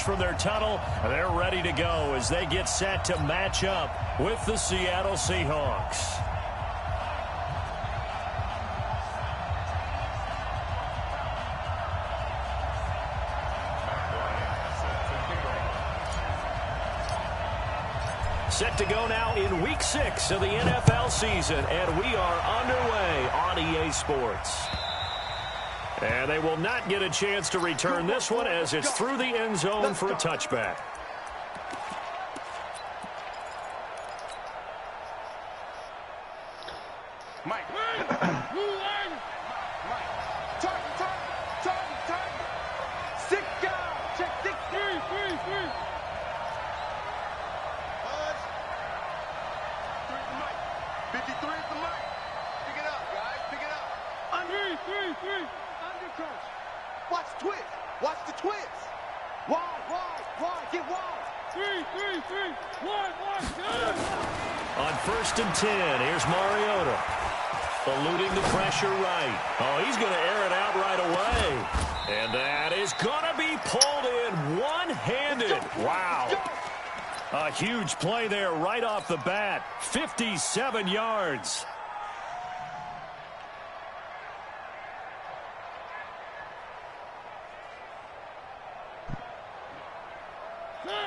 from their tunnel. They're ready to go as they get set to match up with the Seattle Seahawks. Set to go now in Week 6 of the NFL season, and we are underway on EA Sports. And they will not get a chance to return this one as it's through the end zone for a touchback. Mike. Watch the twist. Watch the twist. Wide. Get wide. 3. Wide. On 1st and 10, here's Mariota. Eluding the pressure right. Oh, he's going to air it out right away. And that is going to be pulled in one-handed. Wow. A huge play there right off the bat. 57 yards.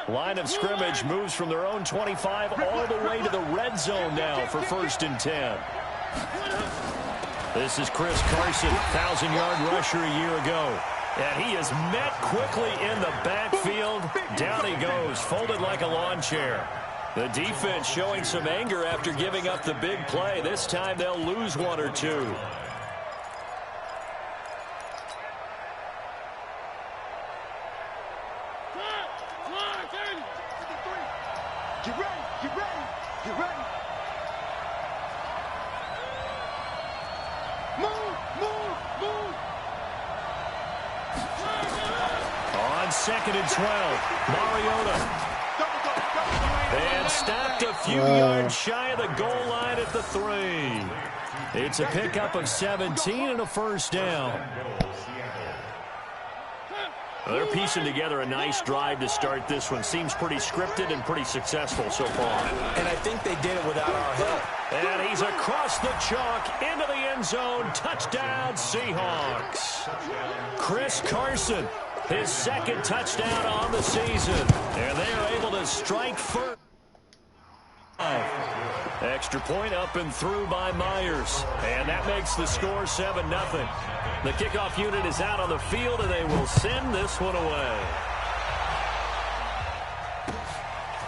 Line of scrimmage moves from their own 25 all the way to the red zone now for 1st and 10. This is Chris Carson, 1,000-yard rusher a year ago. And he is met quickly in the backfield. Down he goes, folded like a lawn chair. The defense showing some anger after giving up the big play. This time they'll lose one or two. Get ready. Move. On 2nd and 12, Mariota. And stopped a few yards shy of the goal line at the 3. It's a pickup of 17 and a first down. They're piecing together a nice drive to start this one. Seems pretty scripted and pretty successful so far. And I think they did it without our help. And he's across the chalk into the end zone. Touchdown, Seahawks. Chris Carson, his 2nd touchdown on the season. And they are able to strike first. Extra point up and through by Myers. And that makes the score 7-0. The kickoff unit is out on the field, and they will send this one away.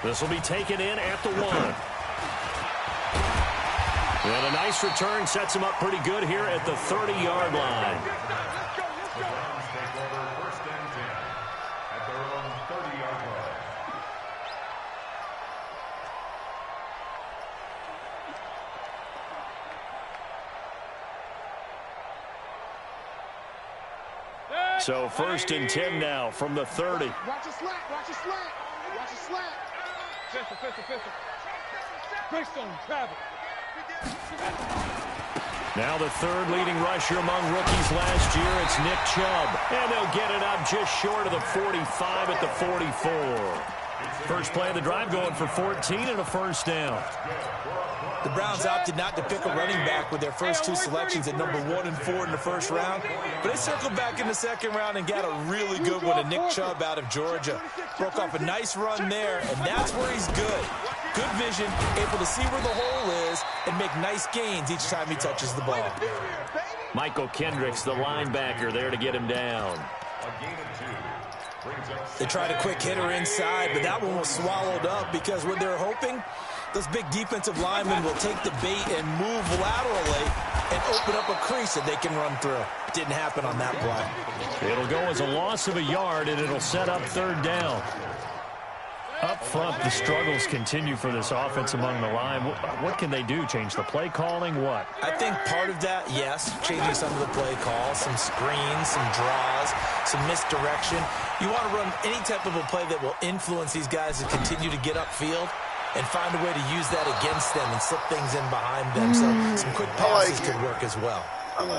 This will be taken in at the 1. And a nice return sets him up pretty good here at the 30-yard line. So 1st and 10 now from the 30. Watch your slant. Pistol. Bristol, travel. Now the 3rd leading rusher among rookies last year, it's Nick Chubb. And they'll get it up just short of the 45 at the 44. First play of the drive going for 14 and a first down. The Browns opted not to pick a running back with their first 2 selections at number 1 and 4 in the first round. But they circled back in the 2nd round and got a really good one to Nick Chubb out of Georgia. Broke off a nice run there, and that's where he's good. Good vision, able to see where the hole is, and make nice gains each time he touches the ball. Michael Kendricks, the linebacker, there to get him down. They tried a quick hitter inside, but that one was swallowed up because what they're hoping, those big defensive linemen will take the bait and move laterally and open up a crease that they can run through. Didn't happen on that play. It'll go as a loss of a yard, and it'll set up 3rd down. Up front, the struggles continue for this offense among the line. What can they do? Change the play calling? What? I think part of that, yes, changing some of the play calls, some screens, some draws, some misdirection. You want to run any type of a play that will influence these guys to continue to get upfield and find a way to use that against them and slip things in behind them. So some quick passes could work as well.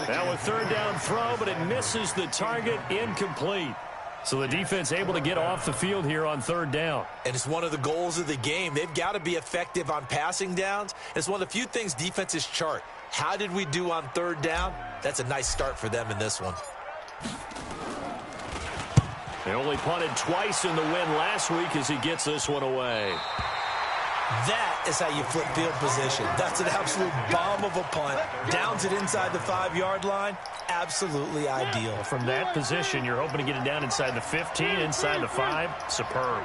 Now a 3rd down throw, but it misses the target, incomplete. So the defense able to get off the field here on third down. And it's one of the goals of the game. They've got to be effective on passing downs. It's one of the few things defenses chart. How did we do on third down? That's a nice start for them in this one. They only punted twice in the win last week as he gets this one away. That is how you flip field position. That's an absolute bomb of a punt. Downs it inside the 5-yard line. Absolutely ideal. From that position, you're hoping to get it down inside the 15, inside the 5. Superb.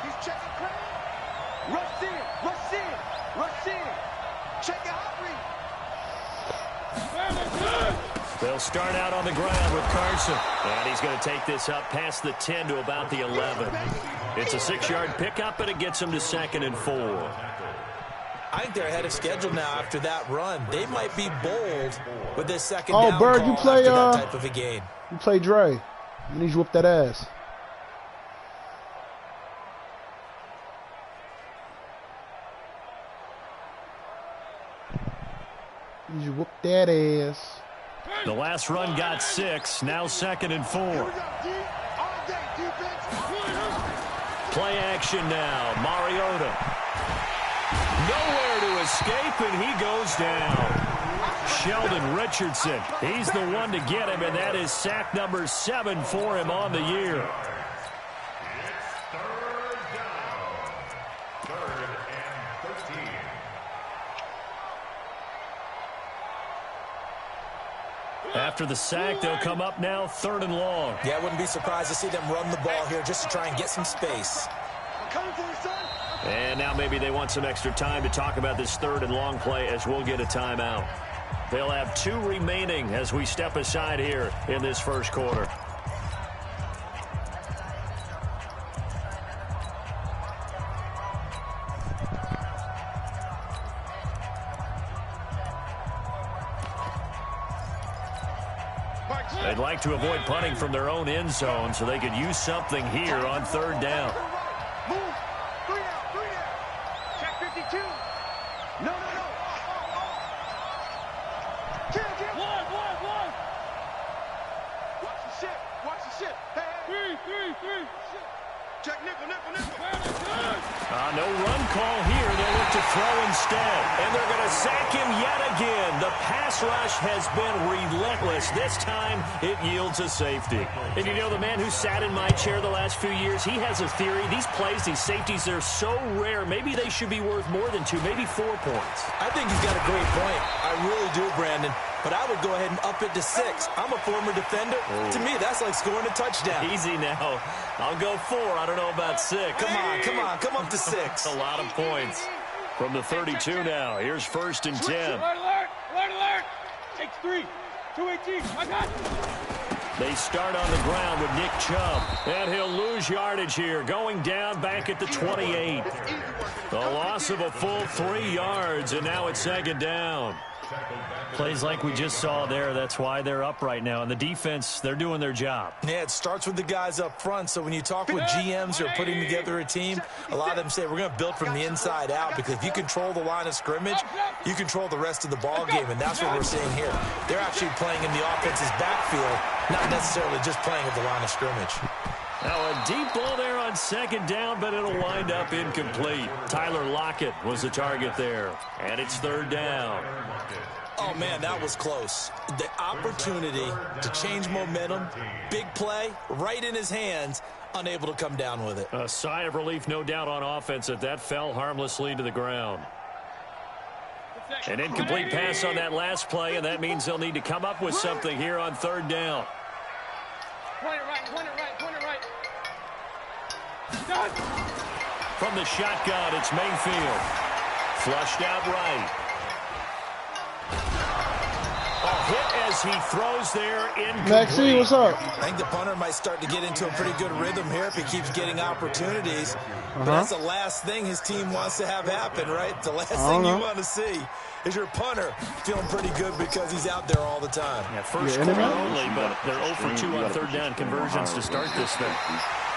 He's checking credit. Rush in, rush in, rush in. Check out read. They'll start out on the ground with Carson. And he's going to take this up past the 10 to about the 11. It's a 6-yard pickup, and it gets him to 2nd and 4. I think they're ahead of schedule now after that run. They might be bold with this second Oh, down Bird, call you play after that type of a game. You play Dre. You need to whoop that ass. You need to whoop that ass. The last run got 6. Now 2nd and 4. Play action now. Mariota. Nowhere to escape, and he goes down. Sheldon Richardson. He's the one to get him, and that is sack number 7 for him on the year. After the sack, they'll come up now 3rd and long. Yeah, I wouldn't be surprised to see them run the ball here just to try and get some space. And now maybe they want some extra time to talk about this 3rd and long play as we'll get a timeout. They'll have 2 remaining as we step aside here in this first quarter. They'd like to avoid punting from their own end zone so they could use something here on 3rd down. Move. 3 down. Check 52. No. Kill. One. Watch the shit. Hey. 3. Check nickel. No run call here. They'll look to throw instead. And they're going to sack him yet again. The pass rush has been relentless. This time, it yields a safety. And you know, the man who sat in my chair the last few years, he has a theory. These plays, these safeties, they're so rare. Maybe they should be worth more than 2, maybe 4 points. I think he's got a great point. I really do, Brandon. But I would go ahead and up it to 6. I'm a former defender. Oh. To me, that's like scoring a touchdown. Easy now. I'll go 4. I don't know about 6. Come on. Come up to 6. That's a lot of points. From the 32 now. Here's 1st and 10. Alert. Take 3. 218. I got it. They start on the ground with Nick Chubb. And he'll lose yardage here. Going down back at the 28. The loss of a full 3 yards. And now it's 2nd down. Plays like we just saw there. That's why they're up right now. And the defense, they're doing their job. Yeah, it starts with the guys up front. So when you talk with GMs who are putting together a team, a lot of them say we're going to build from the inside out, because if you control the line of scrimmage, you control the rest of the ball game. And that's what we're seeing here. They're actually playing in the offense's backfield, not necessarily just playing at the line of scrimmage. Now a deep ball there on 2nd down, but it'll wind up incomplete. Tyler Lockett was the target there. And it's 3rd down. Oh, man, that was close. The opportunity to change momentum, big play, right in his hands, unable to come down with it. A sigh of relief, no doubt, on offense that fell harmlessly to the ground. An incomplete pass on that last play, and that means they'll need to come up with something here on 3rd down. Point it right. Done. From the shotgun, it's Mayfield. Flushed out right. A hit as he throws there, incomplete. Maxie, what's up? I think the punter might start to get into a pretty good rhythm here if he keeps getting opportunities. But that's the last thing his team wants to have happen, right? The last thing you want to see is your punter feeling pretty good because he's out there all the time. Yeah, first quarter only, but they're 0 for 2 on 3rd down conversions to start this thing.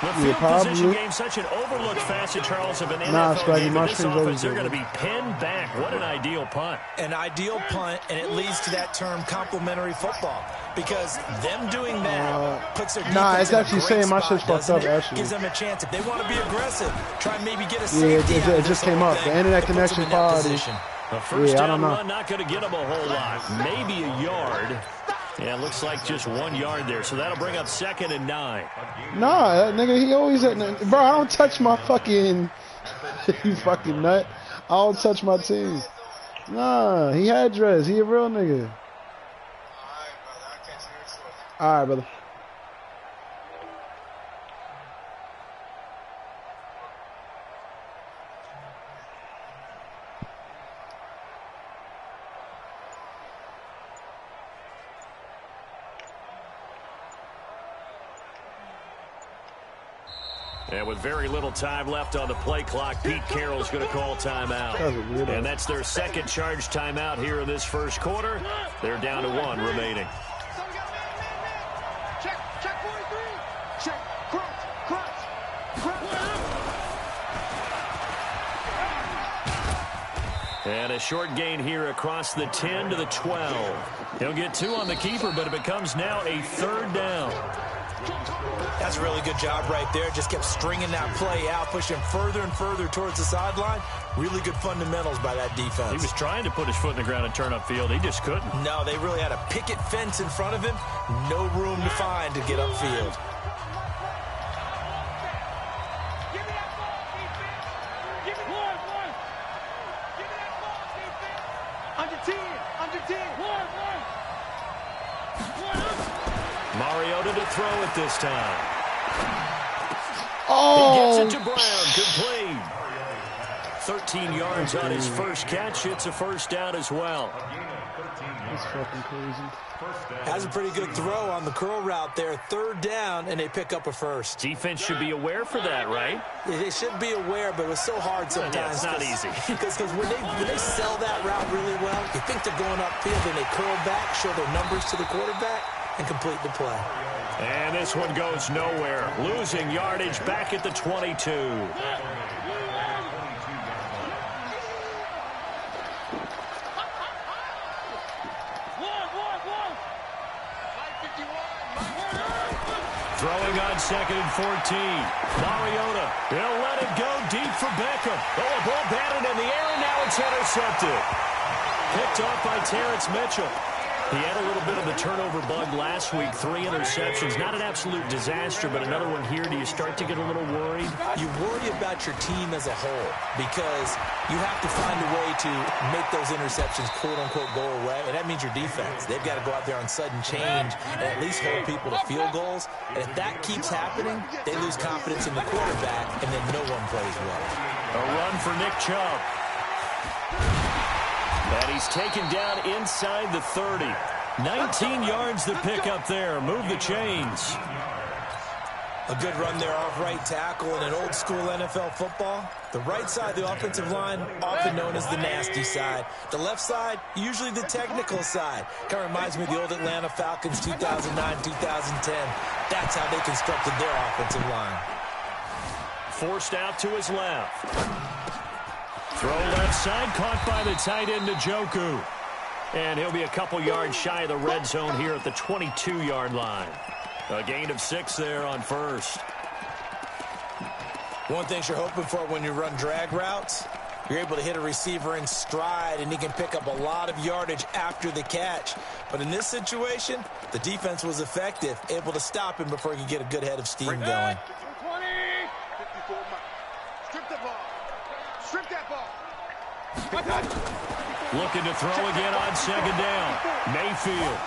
The field position game, such an overlooked facet, Charles, of an NFL game. This offense, they're going to be pinned back. What an ideal punt. An ideal punt, and it leads to that term complementary football. Because them doing that puts their defense it's actually saying my shit's fucked up, actually. Gives them a chance. If they want to be aggressive, try and maybe get a safety. Yeah, it just came up. The internet connection quality. The first down run not going to get them a whole lot. Maybe a yard. Yeah, it looks like just 1 yard there. So that'll bring up 2nd and 9. Nah, that nigga, he always... Bro, I don't touch my fucking... you fucking nut. I don't touch my team. Nah, he had dress. He a real nigga. All right, brother. And with very little time left on the play clock, Pete Carroll's going to call timeout. And that's their second charge timeout here in this first quarter. They're down to 1 remaining. Check 43. Check. Crunch. And a short gain here across the 10 to the 12. He'll get 2 on the keeper, but it becomes now a 3rd down. That's a really good job right there. Just kept stringing that play out, pushing further and further towards the sideline. Really good fundamentals by that defense. He was trying to put his foot in the ground and turn upfield. He just couldn't. No, they really had a picket fence in front of him. No room to find to get upfield. Give me that ball, defense. Give me one. Give me that ball, defense. Under 10. One. Mariota to throw it this time. Oh! He gets it to Brown. Complete. 13 yards on his first catch. It's a first down as well. That's fucking crazy. Has a pretty good throw on the curl route there. 3rd down, and they pick up a first. Defense should be aware for that, right? They should be aware, but it was so hard sometimes. Yeah, it's not easy. Because when they sell that route really well, you think they're going upfield, and they curl back, show their numbers to the quarterback, and complete the play. And this one goes nowhere. Losing yardage back at the 22. Throwing on 2nd and 14. Mariota, he'll let it go deep for Beckham. Oh, a ball batted in the air, and now it's intercepted. Picked off by Terrence Mitchell. He had a little bit of the turnover bug last week. 3 interceptions. Not an absolute disaster, but another one here. Do you start to get a little worried? You worry about your team as a whole because you have to find a way to make those interceptions, quote-unquote, go away, and that means your defense. They've got to go out there on sudden change and at least hold people to field goals. And if that keeps happening, they lose confidence in the quarterback, and then no one plays well. A run for Nick Chubb. And he's taken down inside the 30. 19 yards to pick up there. Move the chains. A good run there off right tackle in an old-school NFL football. The right side of the offensive line, often known as the nasty side. The left side, usually the technical side. Kind of reminds me of the old Atlanta Falcons 2009-2010. That's how they constructed their offensive line. Forced out to his left. Throw left side, caught by the tight end, Njoku. And he'll be a couple yards shy of the red zone here at the 22-yard line. A gain of 6 there on first. One thing you're hoping for when you run drag routes, you're able to hit a receiver in stride, and he can pick up a lot of yardage after the catch. But in this situation, the defense was effective, able to stop him before he could get a good head of steam going. 20. 54 miles. Strip the ball. Strip that ball. Looking to throw again on 2nd down. Mayfield.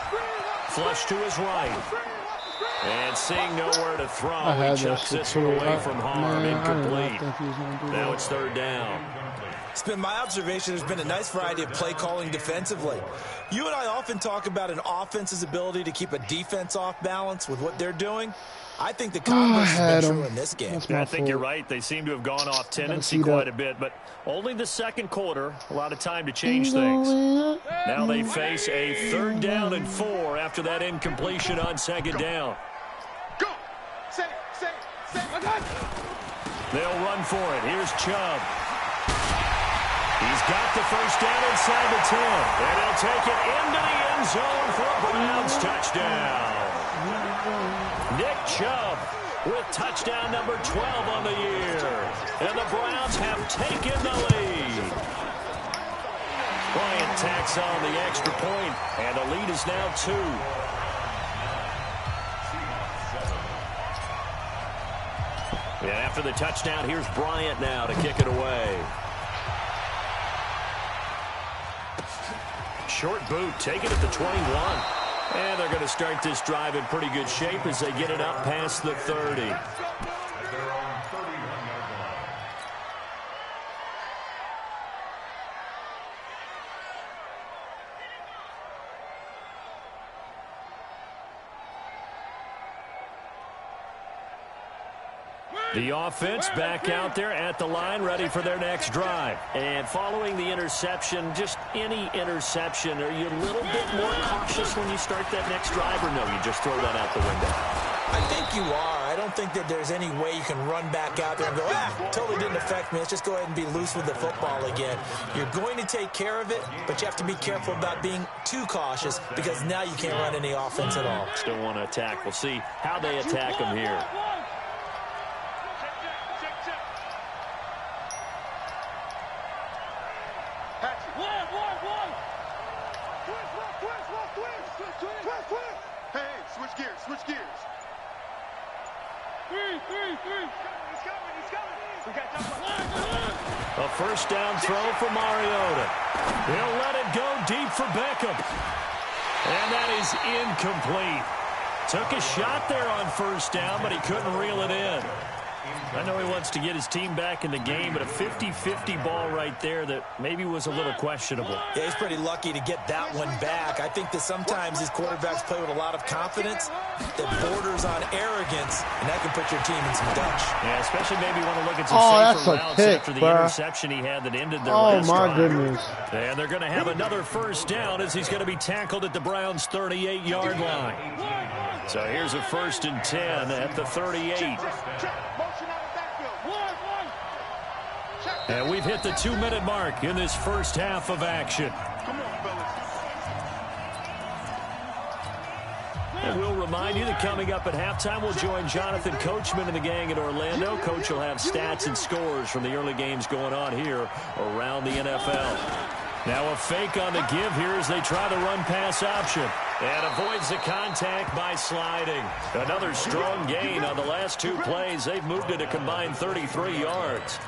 Flush to his right. And seeing nowhere to throw, he chucks this one away from harm. Incomplete. Now it's 3rd down. It's been my observation there's been a nice variety of play calling defensively. You and I often talk about an offense's ability to keep a defense off balance with what they're doing. I think the converse has been true in this game. I think you're right. They seem to have gone off tendency quite a bit, but only the second quarter. A lot of time to change things. Now they face a 3rd down and 4 after that incompletion on 2nd down. Go. Say. They'll run for it. Here's Chubb. He's got the first down inside the 10. And he'll take it into the end zone for a Browns touchdown. Nick Chubb with touchdown number 12 on the year. And the Browns have taken the lead. Bryant tacks on the extra point, and the lead is now 2. And after the touchdown, here's Bryant now to kick it away. Short boot, take it at the 21. And they're going to start this drive in pretty good shape as they get it up past the 30. The offense back out there at the line, ready for their next drive. And following the interception, just any interception, are you a little bit more cautious when you start that next drive, or no, you just throw that out the window? I think you are. I don't think that there's any way you can run back out there and go, totally didn't affect me. Let's just go ahead and be loose with the football again. You're going to take care of it, but you have to be careful about being too cautious because now you can't run any offense at all. Still want to attack. We'll see how they attack them here. Switch gears. Three. He's coming. We got a first down throw for Mariota. He'll let it go deep for Beckham. And that is incomplete. Took a shot there on first down, but he couldn't reel it in. I know he wants to get his team back in the game, but a 50-50 ball right there that maybe was a little questionable. Yeah, he's pretty lucky to get that one back. I think that sometimes these quarterbacks play with a lot of confidence that borders on arrogance, and that can put your team in some Dutch. Yeah, especially maybe want to look at some safer routes after the interception he had that ended their last drive. Oh, my goodness. And they're going to have another first down as he's going to be tackled at the Browns' 38-yard line. So here's a 1st and 10 at the 38. And we've hit the 2-minute mark in this first half of action. And we'll remind you that coming up at halftime, we'll join Jonathan Coachman and the gang in Orlando. Coach will have stats and scores from the early games going on here around the NFL. Now a fake on the give here as they try the run-pass option. And avoids the contact by sliding. Another strong gain on the last 2 plays. They've moved it a combined 33 yards.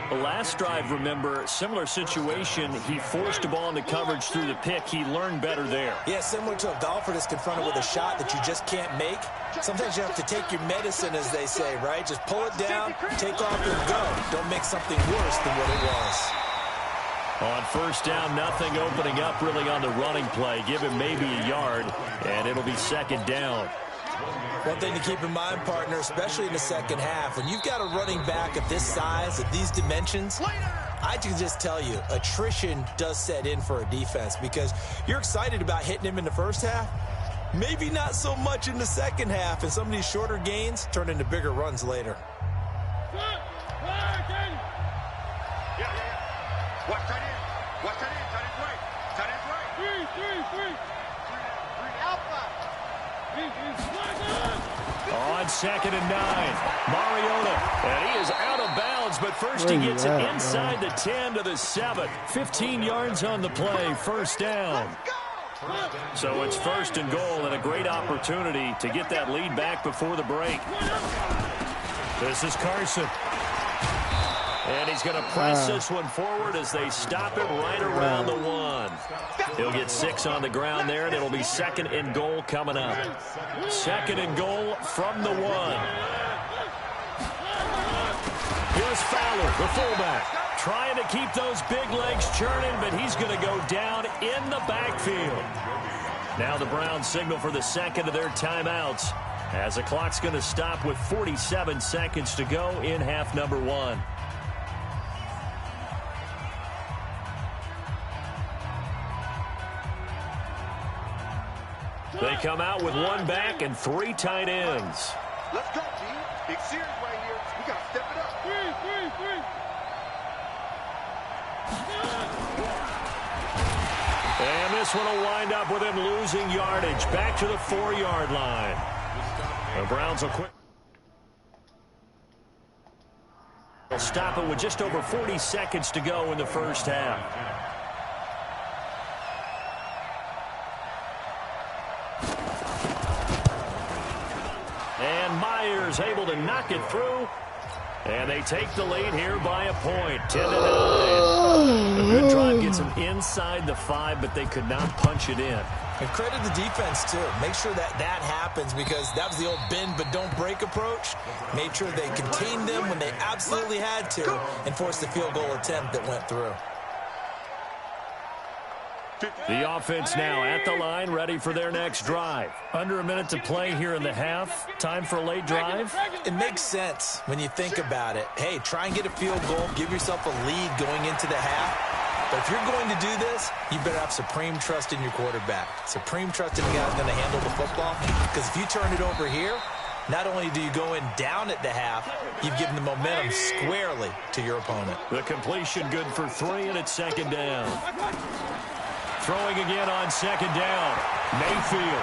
The last drive, remember, similar situation. He forced a ball into coverage through the pick. He learned better there. Yeah, similar to a golfer that's confronted with a shot that you just can't make. Sometimes you have to take your medicine, as they say, right? Just pull it down, take off, and go. Don't make something worse than what it was. On first down, nothing opening up really on the running play. Give him maybe a yard, and it'll be 2nd down. One thing to keep in mind, partner, especially in the second half, when you've got a running back of this size, of these dimensions, I can just tell you, attrition does set in for a defense because you're excited about hitting him in the first half, maybe not so much in the second half, and some of these shorter gains turn into bigger runs later. Watch tight end. Tight end's right. Three. Alpha. On 2nd and 9, Mariota, and he is out of bounds, but first he gets it inside the 10 to the 7. 15 yards on the play, first down. So it's 1st and goal and a great opportunity to get that lead back before the break. This is Carson. And he's going to press this one forward as they stop it right around the 1. He'll get 6 on the ground there, and it'll be 2nd and goal coming up. 2nd and goal from the 1. Here's Fowler, the fullback, trying to keep those big legs churning, but he's going to go down in the backfield. Now the Browns signal for the 2nd of their timeouts as the clock's going to stop with 47 seconds to go in half number 1. They come out with 1 back and 3 tight ends. Let's go, team. Big series right here. We got to step it up. And this one will wind up with him losing yardage. Back to the 4-yard line. The Browns will quit. They'll stop it with just over 40 seconds to go in the first half. And Myers able to knock it through. And they take the lead here by a point, 10-9. A good drive gets them inside the 5, but they could not punch it in. And credit the defense, too. Make sure that happens, because that was the old bend but don't break approach. Made sure they contained them when they absolutely had to and forced the field goal attempt that went through. The offense now at the line, ready for their next drive. Under a minute to play here in the half. Time for a late drive. It makes sense when you think about it. Hey, try and get a field goal. Give yourself a lead going into the half. But if you're going to do this, you better have supreme trust in your quarterback. Supreme trust in the guy who's going to handle the football. Because if you turn it over here, not only do you go in down at the half, you've given the momentum squarely to your opponent. The completion good for 3, and it's second down. Throwing again on second down. Mayfield.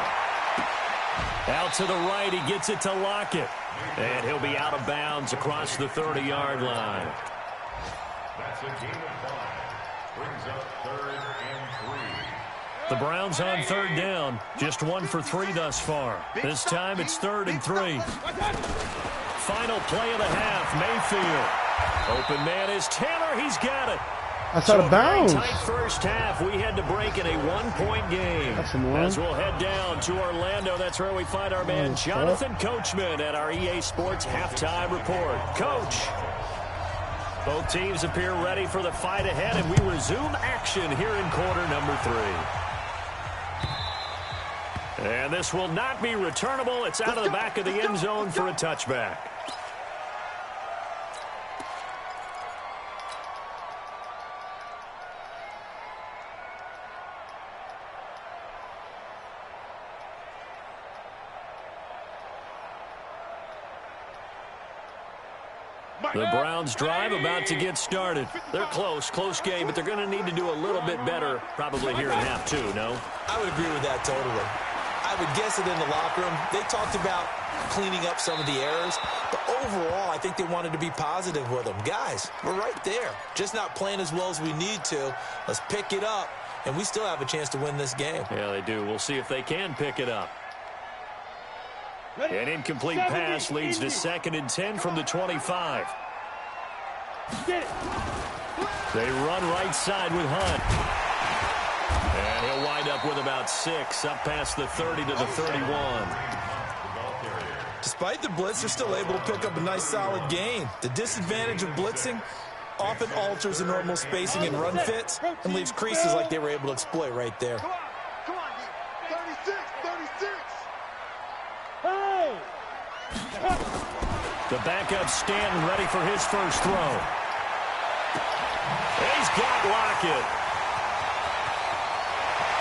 Out to the right. He gets it to Lockett. And he'll be out of bounds across the 30-yard line. That's a gain of 5. Brings up 3rd and 3. The Browns on third down. Just 1 for 3 thus far. This time it's 3rd and 3. Final play of the half. Mayfield. Open man is Taylor. He's got it. That's out of bounds. Tight first half. We had to break in a 1-point game. As we'll head down to Orlando, that's where we find our man Jonathan Coachman at our EA Sports Halftime Report. Coach, both teams appear ready for the fight ahead, and we resume action here in quarter number 3. And this will not be returnable. It's out of the back of the end zone for a touchback. The Browns drive about to get started. They're close game, but they're going to need to do a little bit better probably here in half 2, no? I would agree with that totally. I would guess that in the locker room, they talked about cleaning up some of the errors, but overall, I think they wanted to be positive with them. Guys, we're right there. Just not playing as well as we need to. Let's pick it up, and we still have a chance to win this game. Yeah, they do. We'll see if they can pick it up. An incomplete pass leads to 2nd and 10 from the 25. They run right side with Hunt. And he'll wind up with about 6, up past the 30 to the 31. Despite the blitz, they're still able to pick up a nice solid gain. The disadvantage of blitzing often alters the normal spacing and run fits and leaves creases like they were able to exploit right there. Come on, 36, 36. The backup Stanton ready for his first throw. He's got Lockett.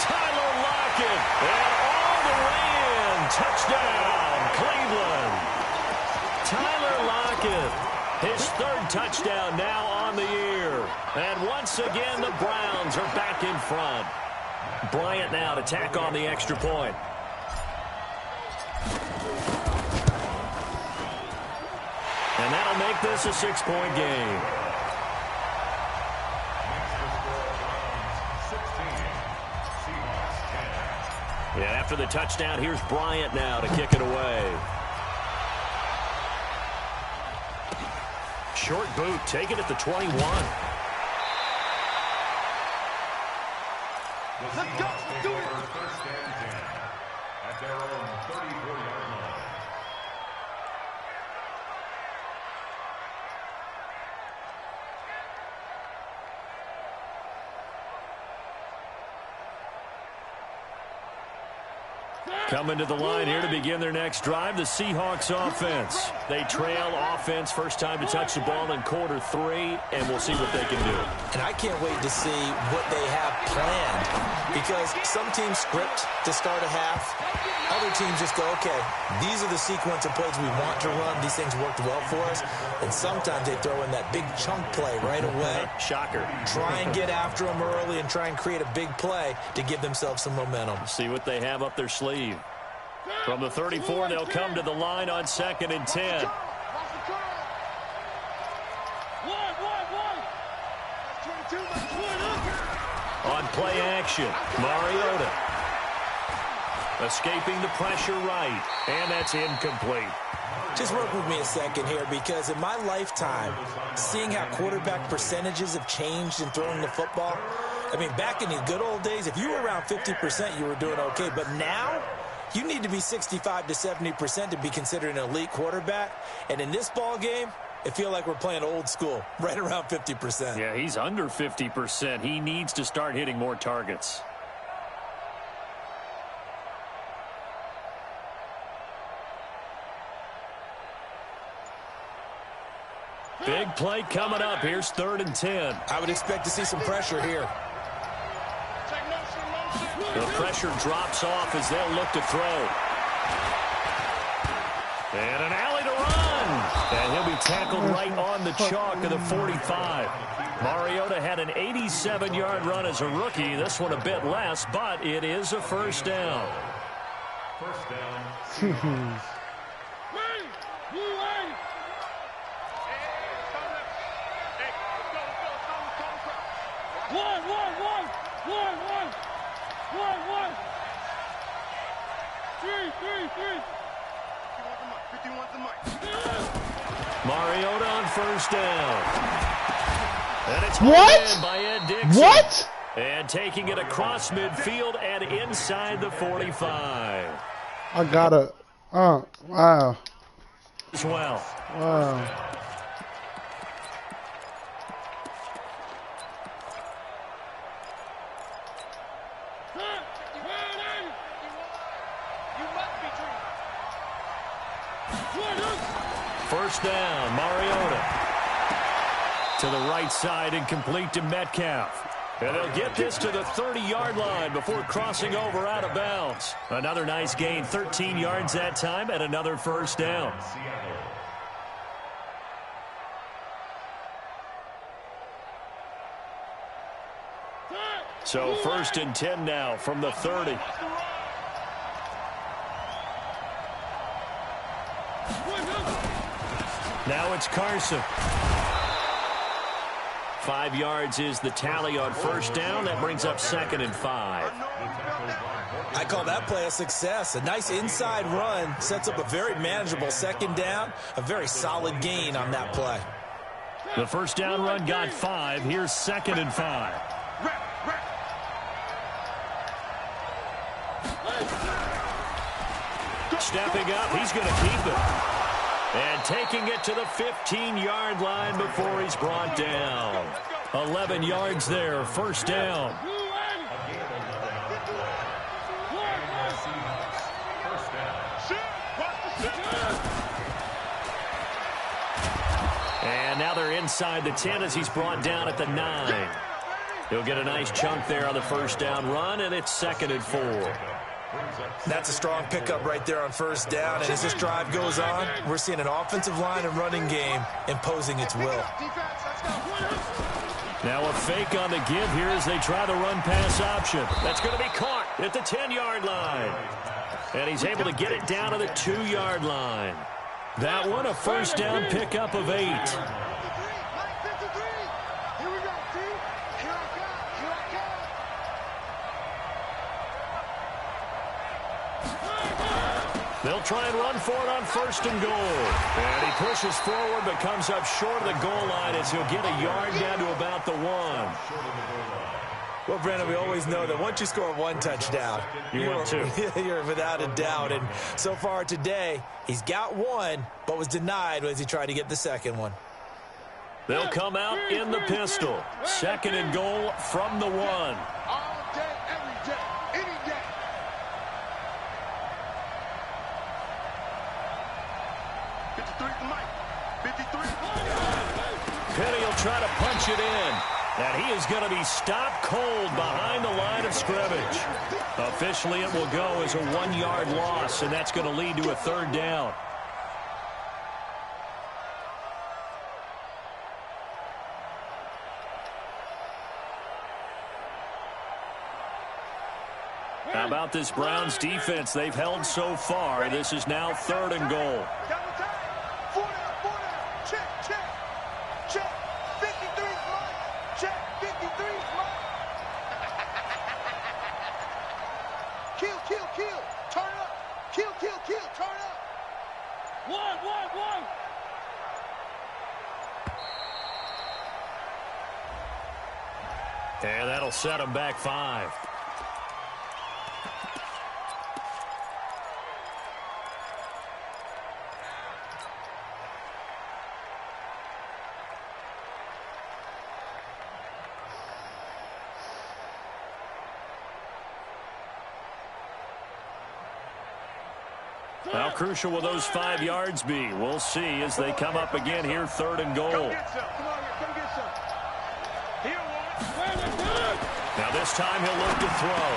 Tyler Lockett. And all the way in. Touchdown, Cleveland. Tyler Lockett. His 3rd touchdown now on the year. And once again, the Browns are back in front. Bryant now to tack on the extra point. And that'll make this a 6-point game. Yeah, after the touchdown, here's Bryant now to kick it away. Short boot, taken at the 21. Let's go. Let's do it. First and 10 at their own 34-yard line. Coming to the line here to begin their next drive, the Seahawks offense. They trail offense, first time to touch the ball in quarter 3, and we'll see what they can do. And I can't wait to see what they have planned, because some teams script to start a half. Other teams just go, okay, these are the sequence of plays we want to run. These things worked well for us. And sometimes they throw in that big chunk play right away. Shocker. Try and get after them early and try and create a big play to give themselves some momentum. See what they have up their sleeve. From the 34, they'll come to the line on 2nd and 10. On play action, Mariota. Escaping the pressure right, and that's incomplete. Just work with me a second here, because in my lifetime, seeing how quarterback percentages have changed in throwing the football, I mean, back in the good old days, if you were around 50%, you were doing okay. But now, you need to be 65 to 70% to be considered an elite quarterback. And in this ball game, I feel like we're playing old school, right around 50%. Yeah, he's under 50%. He needs to start hitting more targets. Big play coming up. Here's 3rd and 10. I would expect to see some pressure here. The pressure drops off as they'll look to throw. And an alley to run. And he'll be tackled right on the chalk of the 45. Mariota had an 87-yard run as a rookie. This one a bit less, but it is a first down. First down. Mariota on first down. And it's What? in by Ed Dixon. What? And taking it across midfield and inside the 45. I gotta. Oh, wow. As well. Wow. First down, Mariota. To the right side and complete to Metcalf. And they'll get this to the 30-yard line before crossing over out of bounds. Another nice gain, 13 yards that time, and another first down. So 1st and 10 now from the 30. Now it's Carson. 5 yards is the tally on first down. That brings up 2nd and 5. I call that play a success. A nice inside run sets up a very manageable 2nd down. A very solid gain on that play. The first down run got 5. Here's 2nd and 5. Stepping up, he's going to keep it. And taking it to the 15-yard line before he's brought down. 11 yards there, first down. And now they're inside the 10 as he's brought down at the 9. He'll get a nice chunk there on the first down run, and it's 2nd and 4. That's a strong pickup right there on first down. And as this drive goes on, we're seeing an offensive line and running game imposing its will. Now a fake on the give here as they try the run-pass option. That's going to be caught at the 10-yard line. And he's able to get it down to the 2-yard line. That one a first down pickup of 8. They'll try and run for it on 1st and goal. And he pushes forward but comes up short of the goal line as he'll get a yard down to about the 1. Well, Brandon, we always know that once you score 1 touchdown, you're without a doubt. And so far today, he's got 1, but was denied as he tried to get the 2nd one. They'll come out in the pistol. 2nd and goal from the 1. All day, every day, any day. Penny will try to punch it in. And he is going to be stopped cold behind the line of scrimmage. Officially, it will go as a 1-yard loss, and that's going to lead to a 3rd down. How about this Browns defense they've held so far? This is now 3rd and goal. Kill. Turn up. Kill. Turn up. One. And that'll set him back 5. How crucial will those 5 yards be? We'll see as they come up again here, 3rd and goal. Come get some. Now this time he'll look to throw.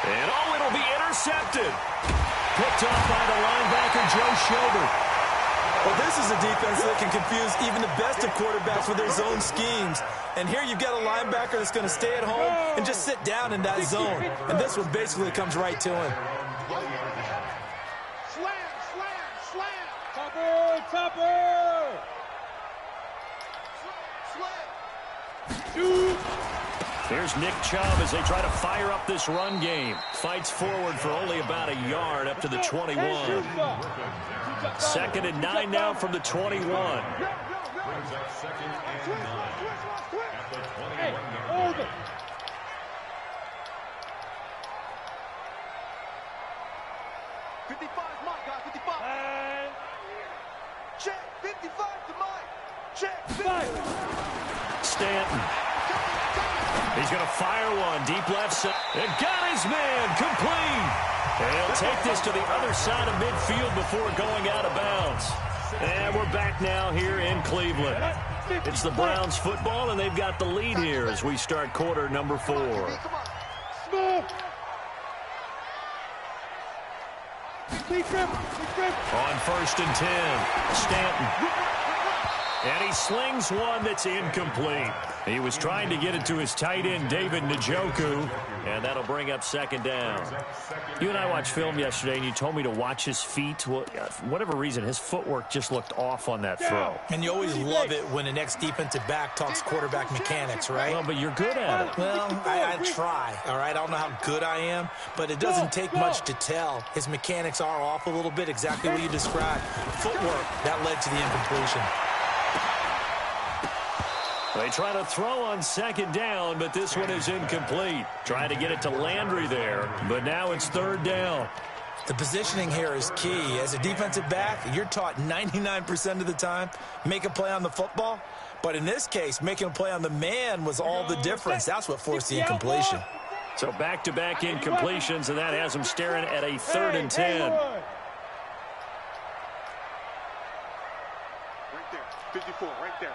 And it'll be intercepted. Picked off by the linebacker, Joe Schobert. Well, this is a defense that can confuse even the best of quarterbacks with their zone schemes. And here you've got a linebacker that's going to stay at home and just sit down in that zone. And this one basically comes right to him. Topper! Here's Nick Chubb as they try to fire up this run game. Fights forward for only about a yard up to the 21. 2nd and 9 now from the 21. Brings up 2nd and 9 at the 21. Over. Check. 55 to Mike. Check. Stanton. He's going to fire one deep left side. And got his man complete. And he'll take this to the other side of midfield before going out of bounds. And we're back now here in Cleveland. It's the Browns football, and they've got the lead here as we start quarter number 4. On 1st and 10, Stanton. And he slings one that's incomplete. He was trying to get it to his tight end, David Njoku, and that'll bring up 2nd down. You and I watched film yesterday, and you told me to watch his feet. Well, for whatever reason, his footwork just looked off on that throw. And you always love it when the next defensive back talks quarterback mechanics, right? Well, but you're good at it. Well, I try, all right? I don't know how good I am, but it doesn't take much to tell. His mechanics are off a little bit, exactly what you described. Footwork, that led to the incompletion. They try to throw on 2nd down, but this one is incomplete. Trying to get it to Landry there, but now it's 3rd down. The positioning here is key. As a defensive back, you're taught 99% of the time, make a play on the football. But in this case, making a play on the man was all the difference. That's what forced the incompletion. So back-to-back incompletions, and that has him staring at a 3rd and 10. Right there. 54, right there.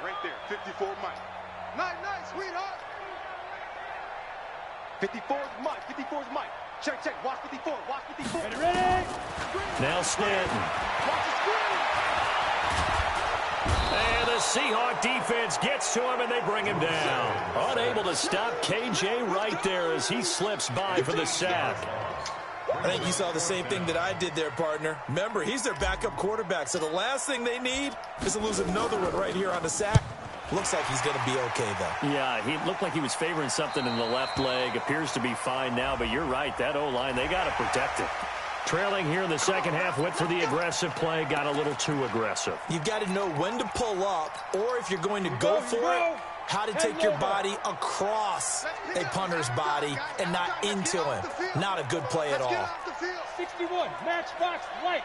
54, Mike. Nice, sweetheart. 54's Mike. Check. Watch 54. Ready? Now Stanton. Watch the screen. And the Seahawk defense gets to him, and they bring him down. Unable to stop KJ right there as he slips by for the sack. I think you saw the same thing that I did there, partner. Remember, he's their backup quarterback, so the last thing they need is to lose another one right here on the sack. Looks like he's going to be okay, though. Yeah, he looked like he was favoring something in the left leg. Appears to be fine now, but you're right. That O-line, they got to protect it. Trailing here in the second half, went for the aggressive play, got a little too aggressive. You've got to know when to pull up, or if you're going to go for it, how to take your body across a punter's body and not into him. Not a good play at all. 61, matchbox lights.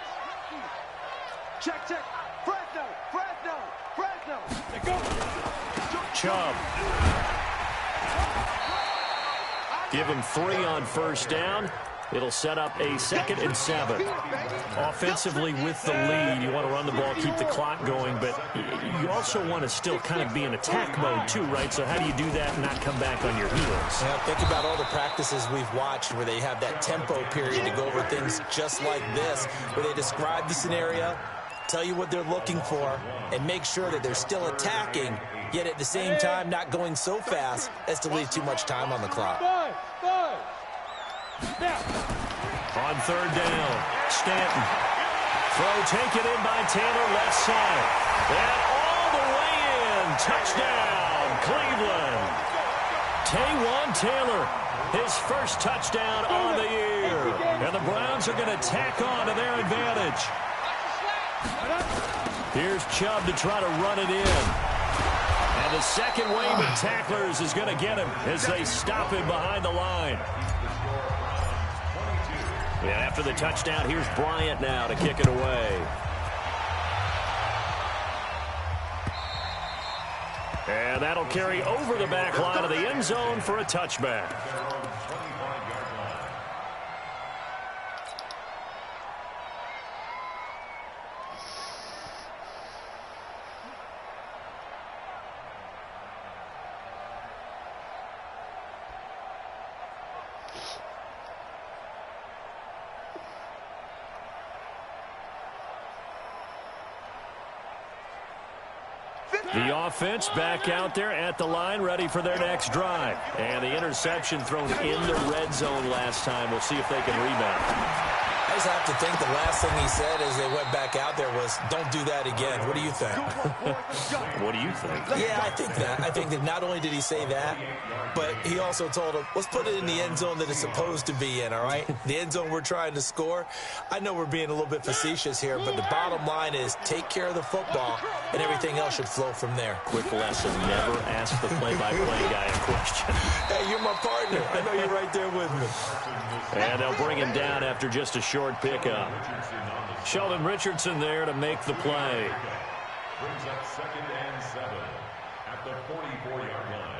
Check. Fresno. Let go. Chubb. Give him 3 on 1st down. It'll set up a 2nd and 7. Offensively with the lead, you want to run the ball, keep the clock going, but you also want to still kind of be in attack mode too, right? So how do you do that and not come back on your heels? Yeah, think about all the practices we've watched where they have that tempo period to go over things just like this, where they describe the scenario, tell you what they're looking for, and make sure that they're still attacking, yet at the same time not going so fast as to leave too much time on the clock. On 3rd down, Stanton. Throw taken in by Taylor, left side. And all the way in. Touchdown, Cleveland. Taywan Taylor, his first touchdown on the year. And the Browns are going to tack on to their advantage. Here's Chubb to try to run it in. And the second wave of tacklers is going to get him as they stop him behind the line. And after the touchdown, here's Bryant now to kick it away. And that'll carry over the back line of the end zone for a touchback. The offense back out there at the line, ready for their next drive. And the interception thrown in the red zone last time. We'll see if they can rebound. I just have to think the last thing he said as they went back out there was, don't do that again. What do you think? What do you think? Yeah, I think that. I think that not only did he say that, but he also told him, let's put it in the end zone that it's supposed to be in, all right? The end zone we're trying to score. I know we're being a little bit facetious here, but the bottom line is take care of the football, and everything else should flow from there. Quick lesson, never ask the play-by-play guy a question. Hey, you're my partner. I know you're right there with me. And they'll bring him down after just a short pickup. Sheldon Richardson there to make the play. Brings up 2nd and 7 at the 44-yard line.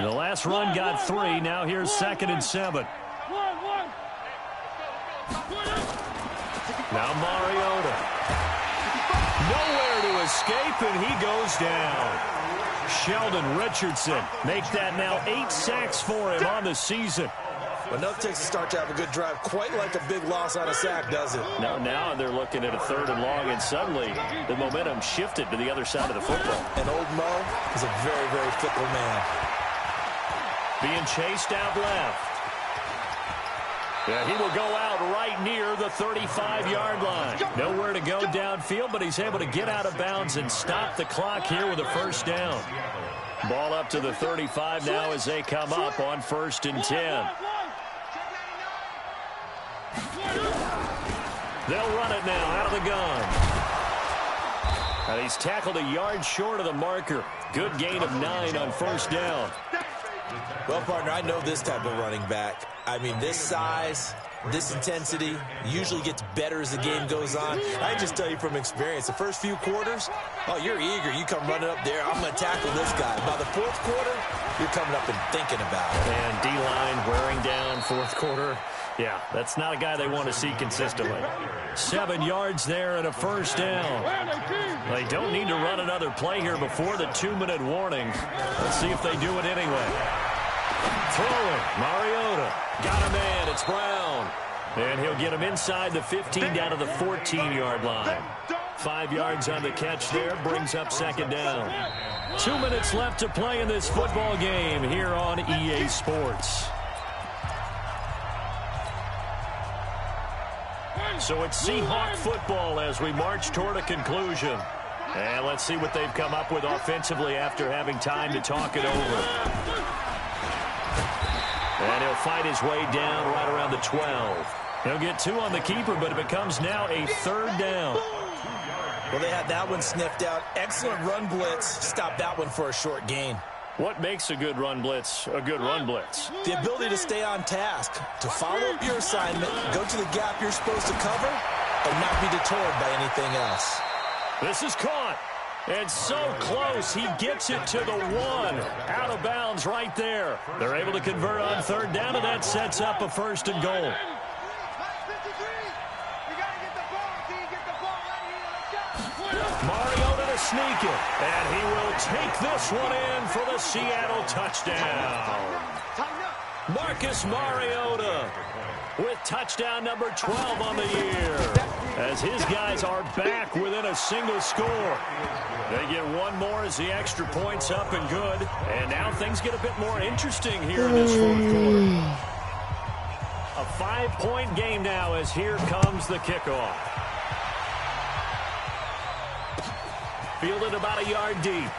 The last run got 3. Now here's 2nd and 7. Now Mariota. Nowhere to escape, and he goes down. Sheldon Richardson makes that now 8 sacks for him on the season. Well, no takes to start to have a good drive, quite like a big loss on a sack, does it? Now they're looking at a 3rd and long, and suddenly the momentum shifted to the other side of the football. And old Mo is a very, very fickle man. Being chased out left. Yeah, he will go out right near the 35-yard line. Nowhere to go downfield, but he's able to get out of bounds and stop the clock here with a 1st down. Ball up to the 35 now as they come up on 1st and 10. They'll run it now out of the gun. And he's tackled a yard short of the marker. Good gain of 9 on 1st down. Well, partner, I know this type of running back. I mean, this size, this intensity usually gets better as the game goes on. I just tell you from experience, the first few quarters, oh, you're eager. You come running up there, I'm going to tackle this guy. By the 4th quarter, you're coming up and thinking about it. And D-line wearing down 4th quarter. Yeah, that's not a guy they want to see consistently. 7 yards there and a 1st down. They don't need to run another play here before the 2-minute warning. Let's see if they do it anyway. Throwing, Mariota. Got a man, it's Brown. And he'll get him inside the 15 down to the 14-yard line. 5 yards on the catch there, brings up 2nd down. 2 minutes left to play in this football game here on EA Sports. So it's Seahawk football as we march toward a conclusion. And let's see what they've come up with offensively after having time to talk it over. And he'll fight his way down right around the 12. He'll get 2 on the keeper, but it becomes now a 3rd down. Well, they had that one sniffed out. Excellent run blitz. Stop that one for a short gain. What makes a good run blitz a good run blitz? The ability to stay on task, to follow up your assignment, go to the gap you're supposed to cover, and not be deterred by anything else. This is caught. And so close, he gets it to the 1. Out of bounds right there. They're able to convert on third down, and that sets up a 1st and goal. Mariota to sneak it, and he will take this one in for the Seattle touchdown. Marcus Mariota with touchdown number 12 on the year, as his guys are back within a single score. They get one more as the extra point's up and good, and now things get a bit more interesting here in this 4th quarter. A 5-point game now, as here comes the kickoff. Fielded about a yard deep.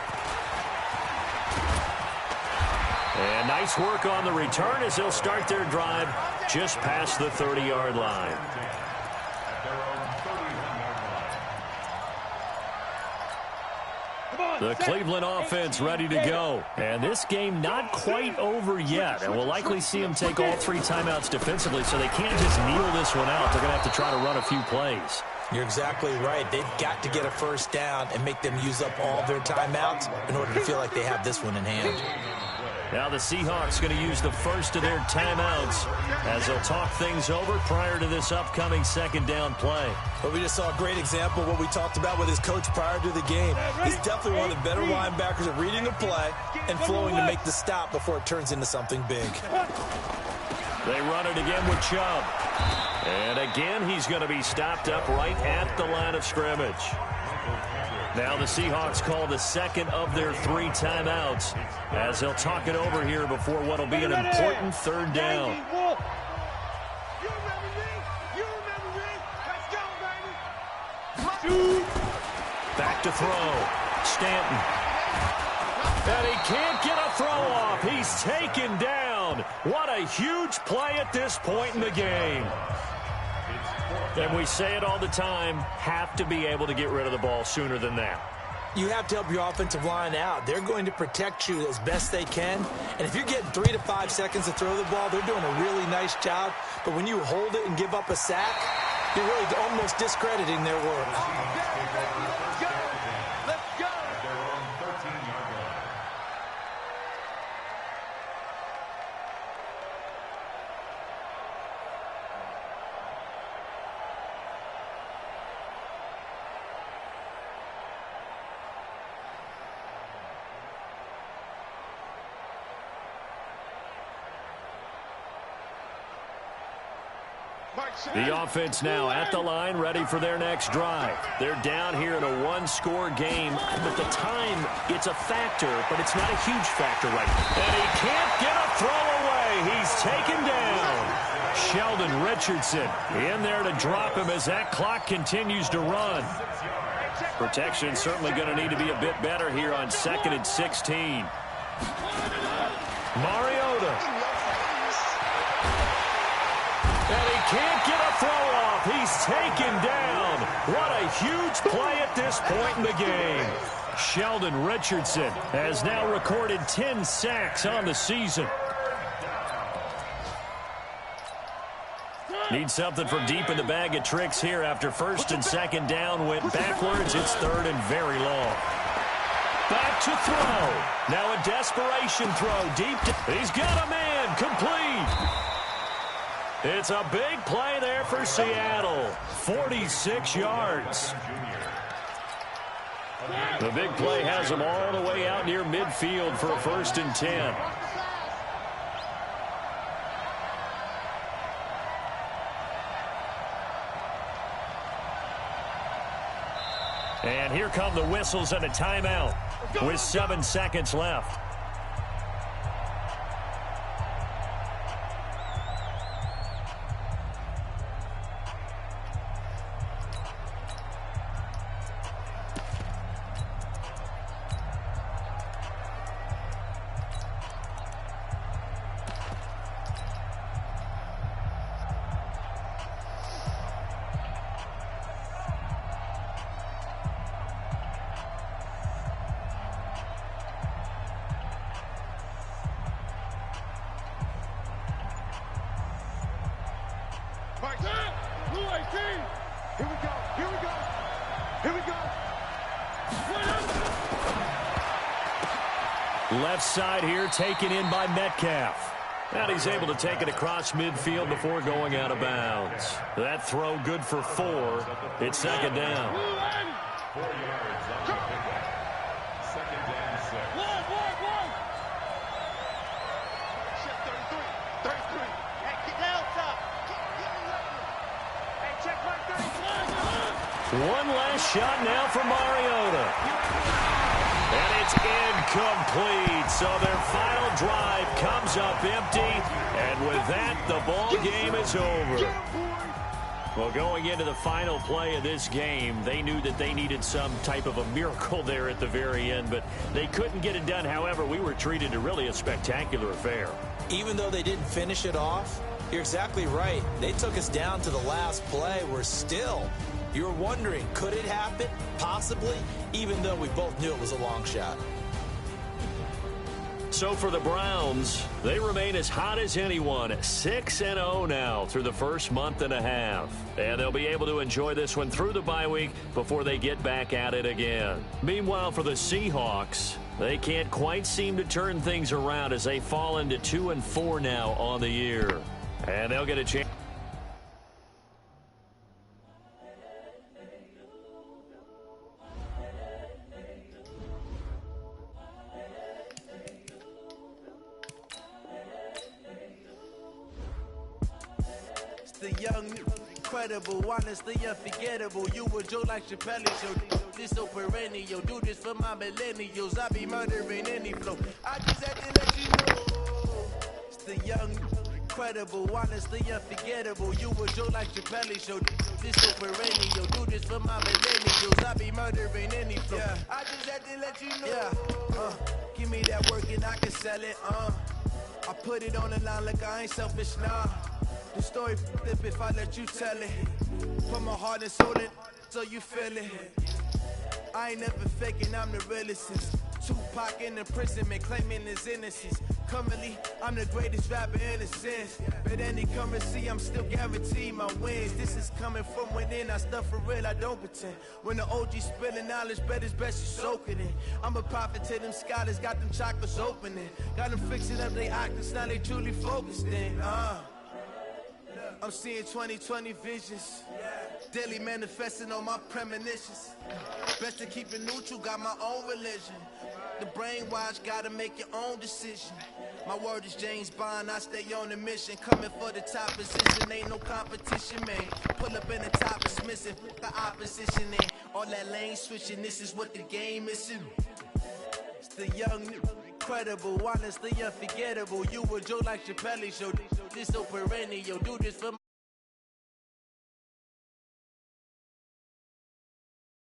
And nice work on the return as they'll start their drive just past the 30-yard line. The Cleveland offense ready to go. And this game not quite over yet. And we'll likely see them take all 3 timeouts defensively, so they can't just kneel this one out. They're going to have to try to run a few plays. You're exactly right. They've got to get a 1st down and make them use up all their timeouts in order to feel like they have this one in hand. Now the Seahawks going to use the first of their timeouts as they'll talk things over prior to this upcoming 2nd down play. But we just saw a great example of what we talked about with his coach prior to the game. He's definitely one of the better linebackers at reading a play and flowing to make the stop before it turns into something big. They run it again with Chubb. And again, he's going to be stopped up right at the line of scrimmage. Now the Seahawks call the 2nd of their 3 timeouts as they'll talk it over here before what will be an important 3rd down. Back to throw. Stanton. And he can't get a throw off. He's taken down. What a huge play at this point in the game. And we say it all the time, have to be able to get rid of the ball sooner than that. You have to help your offensive line out. They're going to protect you as best they can. And if you're getting 3 to 5 seconds to throw the ball, they're doing a really nice job. But when you hold it and give up a sack, you're really almost discrediting their work. The offense now at the line, ready for their next drive. They're down here in a 1-score game, but the time, it's a factor, but it's not a huge factor right now. And he can't get a throw away. He's taken down. Sheldon Richardson in there to drop him as that clock continues to run. Protection certainly going to need to be a bit better here on 2nd and 16. Mariota. And he can't get a throw off. He's taken down. What a huge play at this point in the game. Sheldon Richardson has now recorded 10 sacks on the season. Need something from deep in the bag of tricks here after 1st and 2nd down went backwards. It's 3rd and very long. Back to throw. Now a desperation throw deep. He's got a man. Complete. It's a big play there for Seattle. 46 yards. The big play has them all the way out near midfield for a 1st and 10. And here come the whistles and a timeout with 7 seconds left. Left side here taken in by Metcalf. And he's able to take it across midfield before going out of bounds. That throw good for 4. It's second down. 4 yards on the pickup. Second down 6. Shift 33. 33. Hey, get down top. Get me right there. Hey, check my 33. One last shot now for Mariota. And it's incomplete. So their final drive comes up empty. And with that, the ball game is over. Well, going into the final play of this game, they knew that they needed some type of a miracle there at the very end, but they couldn't get it done. However, we were treated to really a spectacular affair. Even though they didn't finish it off, you're exactly right. They took us down to the last play. We're still, you're wondering, could it happen? Possibly, even though we both knew it was a long shot. So for the Browns, they remain as hot as anyone, 6-0 now through the first month and a half. And they'll be able to enjoy this one through the bye week before they get back at it again. Meanwhile, for the Seahawks, they can't quite seem to turn things around as they fall into 2-4 now on the year. And they'll get a chance. The young, incredible, honestly unforgettable. You a Joe like Chappelle show. This so perennial. Do this for my millennials. I be murdering any flow. I just had to let you know. It's the young, incredible, honestly unforgettable. You a Joe like Chappelle show. This so perennial. Do this for my millennials. I be murdering any flow. Yeah. I just had to let you know. Yeah. Give me that work and I can sell it. I put it on the line like I ain't selfish, nah. The story flip if I let you tell it. Put my heart and soul in so you feel it. I ain't never faking, I'm the realest since Tupac in imprisonment, claiming his innocence. Currently, I'm the greatest rapper in a sense. But any currency, I'm still guaranteed my wins. This is coming from within, I stuff for real, I don't pretend. When the OG spilling knowledge, bet it's best you soak it in. I'm a prophet to them scholars, got them chakras opening. Got them fixing up they octaves, now they truly focused in. I'm seeing 2020 visions. Daily manifesting on my premonitions. Best to keep it neutral, got my own religion. The brainwash, gotta make your own decision. My word is James Bond, I stay on a mission. Coming for the top position, ain't no competition, man. Pull up in the top, it's missing, the opposition in. All that lane switching, this is what the game is. It's the young, incredible, honestly unforgettable. You a Joe like Chappelle show. This so perennial, do this for